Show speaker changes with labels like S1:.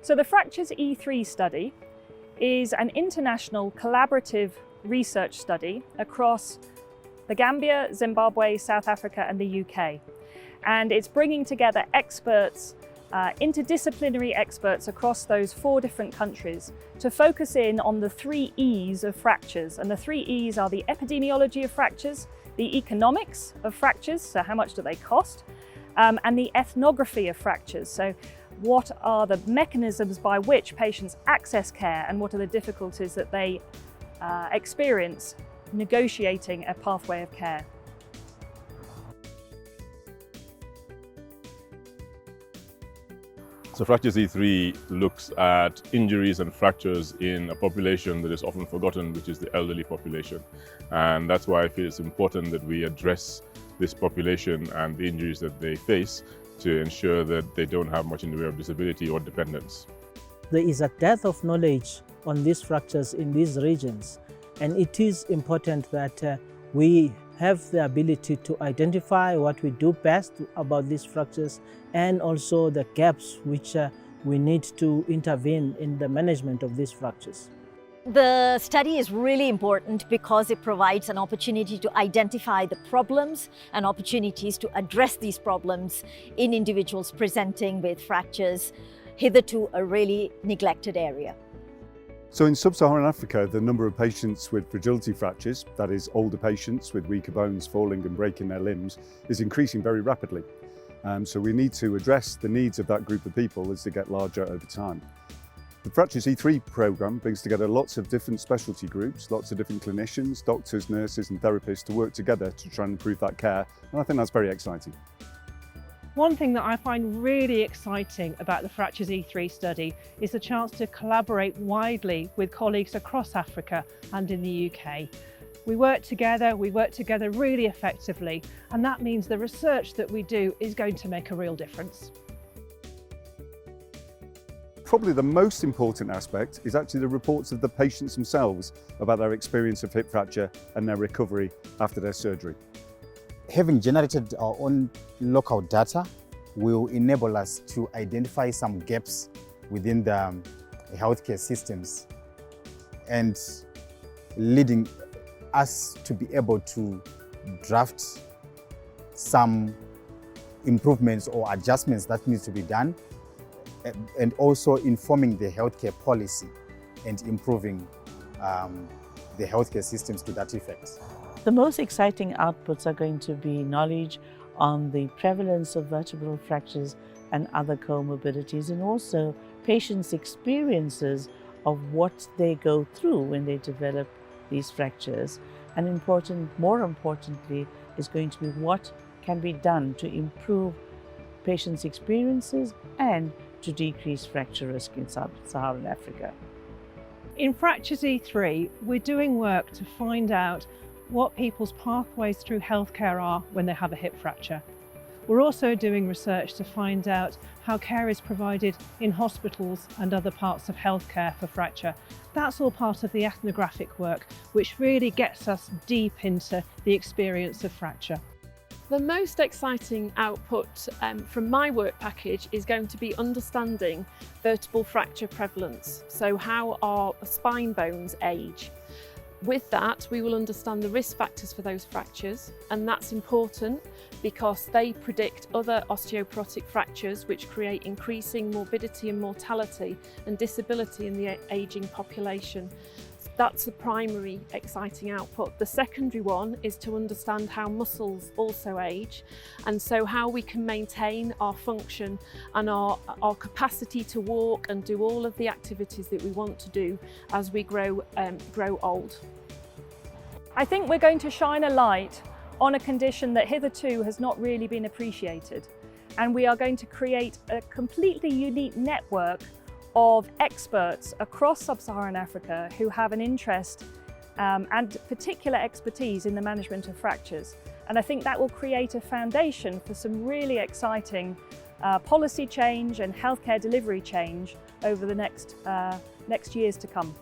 S1: So the Fractures-E3 study is an international collaborative research study across the Gambia, Zimbabwe, South Africa and the UK. And it's bringing together experts, interdisciplinary experts across those 4 different countries to focus in on the 3 E's of fractures. And the 3 E's are the epidemiology of fractures, the economics of fractures, so how much do they cost, and the ethnography of fractures. So what are the mechanisms by which patients access care and what are the difficulties that they experience negotiating a pathway of care.
S2: So Fractures-E3 looks at injuries and fractures in a population that is often forgotten, which is the elderly population. And that's why I feel it's important that we address this population and the injuries that they face to ensure that they don't have much in the way of disability or dependence.
S3: There is a depth of knowledge on these fractures in these regions, and it is important that we have the ability to identify what we do best about these fractures and also the gaps which we need to intervene in the management of these fractures.
S4: The study is really important because it provides an opportunity to identify the problems and opportunities to address these problems in individuals presenting with fractures, hitherto a really neglected area.
S5: So in sub-Saharan Africa, the number of patients with fragility fractures, that is older patients with weaker bones falling and breaking their limbs, is increasing very rapidly. So we need to address the needs of that group of people as they get larger over time. The Fractures-E3 programme brings together lots of different specialty groups, lots of different clinicians, doctors, nurses and therapists to work together to try and improve that care, and I think that's very exciting.
S6: One thing that I find really exciting about the Fractures-E3 study is the chance to collaborate widely with colleagues across Africa and in the UK. We work together really effectively, and that means the research that we do is going to make a real difference.
S5: Probably the most important aspect is actually the reports of the patients themselves about their experience of hip fracture and their recovery after their surgery.
S7: Having generated our own local data will enable us to identify some gaps within the healthcare systems and leading us to be able to draft some improvements or adjustments that need to be done, and also informing the healthcare policy and improving the healthcare systems to that effect.
S8: The most exciting outputs are going to be knowledge on the prevalence of vertebral fractures and other comorbidities, and also patients' experiences of what they go through when they develop these fractures. And more importantly, is going to be what can be done to improve patients' experiences and to decrease fracture risk in sub-Saharan Africa.
S6: In Fractures-E3, we're doing work to find out what people's pathways through healthcare are when they have a hip fracture. We're also doing research to find out how care is provided in hospitals and other parts of healthcare for fracture. That's all part of the ethnographic work, which really gets us deep into the experience of fracture.
S9: The most exciting output from my work package is going to be understanding vertebral fracture prevalence, so how our spine bones age. With that, we will understand the risk factors for those fractures, and that's important because they predict other osteoporotic fractures which create increasing morbidity and mortality and disability in the ageing population. That's the primary exciting output. The secondary one is to understand how muscles also age, and so how we can maintain our function and our capacity to walk and do all of the activities that we want to do as we grow old.
S1: I think we're going to shine a light on a condition that hitherto has not really been appreciated, and we are going to create a completely unique network of experts across sub-Saharan Africa who have an interest and particular expertise in the management of fractures. And I think that will create a foundation for some really exciting policy change and healthcare delivery change over the next years to come.